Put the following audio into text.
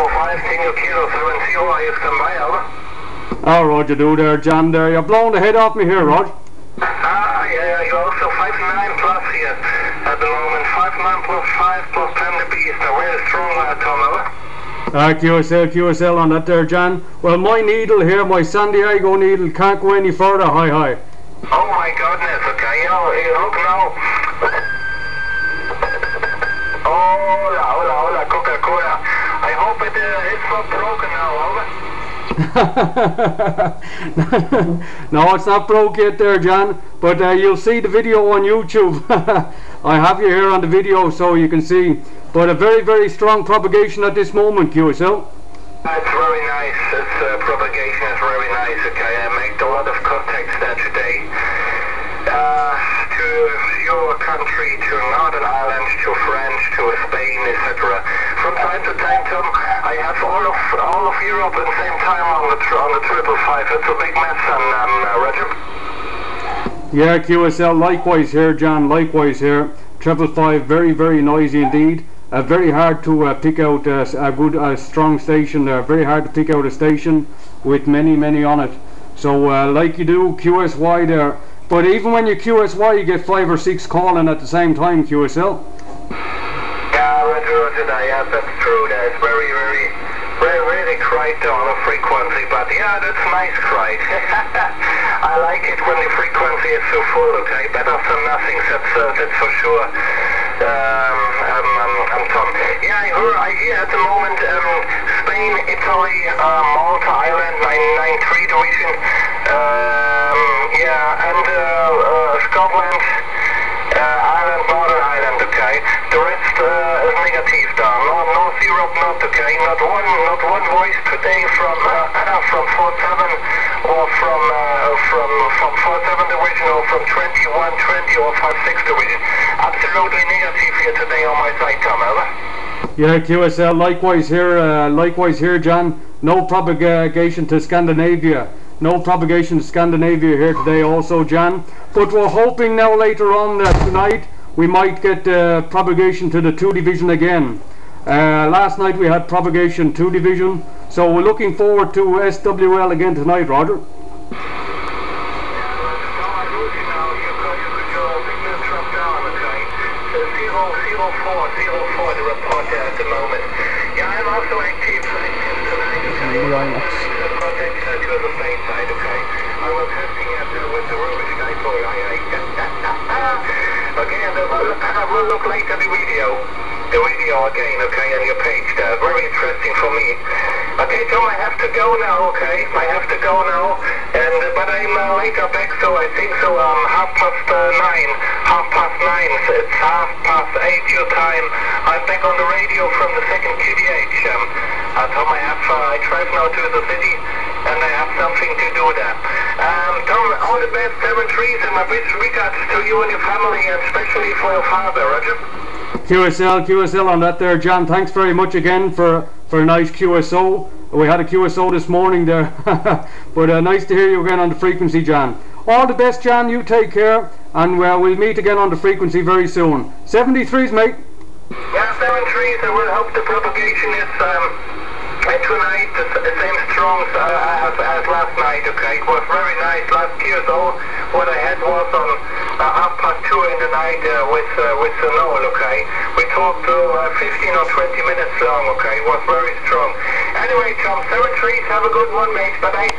5 Kilo Kilo 70, I have come by, over. Oh, Roger, do there, John, there. You're blowing the head off me here, Rog. Yeah, you're also 5'9" plus here at the moment. 5'9" plus 5 plus 10 the beast. Now, very strong, Tom, over. QSL on that there, John. Well, my needle here, my San Diego needle, can't go any further, hi. Oh my goodness, okay, look now. Hola, Coca-Cola. I hope it's not broken now, over. No, it's not broke yet there, John, but you'll see the video on YouTube. I have you here on the video so you can see, but a very, very strong propagation at this moment, QSL. It's very nice. Its propagation is very nice, okay. I made a lot of contacts there today to your country, to Northern Ireland, to French, to Spain, etc. From time to time, Tom, I have all of Europe at the same time on the 555. It's a big mess, Roger. Yeah, QSL, likewise here, John, likewise here. 555, very, very noisy indeed. Very hard to pick out a good, strong station there. Very hard to pick out a station with many on it. So like you do, QSY there. But even when you QSY, you get 5 or 6 calling at the same time, QSL. Yeah, Roger, yeah, that's true. That's very quiet on the frequency, but yeah, that's nice quiet. I like it when the frequency is so full, okay? Better than nothing, that's for sure. Tom. Yeah, I hear at the moment Spain, Italy, Malta, Ireland, 993 division, yeah, and Scotland, Ireland, Northern Ireland, okay. The rest is negative down. North Europe, not okay. Not one voice today from 47 or from 47 division or from 2120 or 56 division. Absolutely negative here today on my side, Tom, over. Yeah, QSL, likewise here, John. No propagation to Scandinavia. No propagation to Scandinavia here today also, John. But we're hoping now later on tonight we might get propagation to the 2 division again. Last night we had propagation 2 division, so we're looking forward to SWL again tonight, Roger. At the moment. Yeah, I'm also active tonight. Project to the Spain side, okay. I was testing it with the Rubish guy for okay, and I will look later the video again, okay, on your page there. Very interesting for me. Okay, Tom, I have to go now, okay? I have to go now, and but I'm later back, so I think so 9:30. It's 8:30 your time. I'm back on the radio from the second QDH. Tom, I drive now to the city, and I have something to do there. Tom, all the best, 7 trees, and my best regards to you and your family, and especially for your father, Roger. QSL on that there, John. Thanks very much again for a nice QSO. We had a QSO this morning there, but nice to hear you again on the frequency, John. All the best, John. You take care, and we'll meet again on the frequency very soon. 73s, mate. Yeah, 7 trees. I will hope the propagation is tonight the same strong as last night, okay? It was very nice. Last QSO, what I had was on 2:30 in the night with Noel, okay? We talked 15 or 20 minutes long, okay? It was very strong. Anyway, Tom, 7 trees. Have a good one, mate. Bye-bye.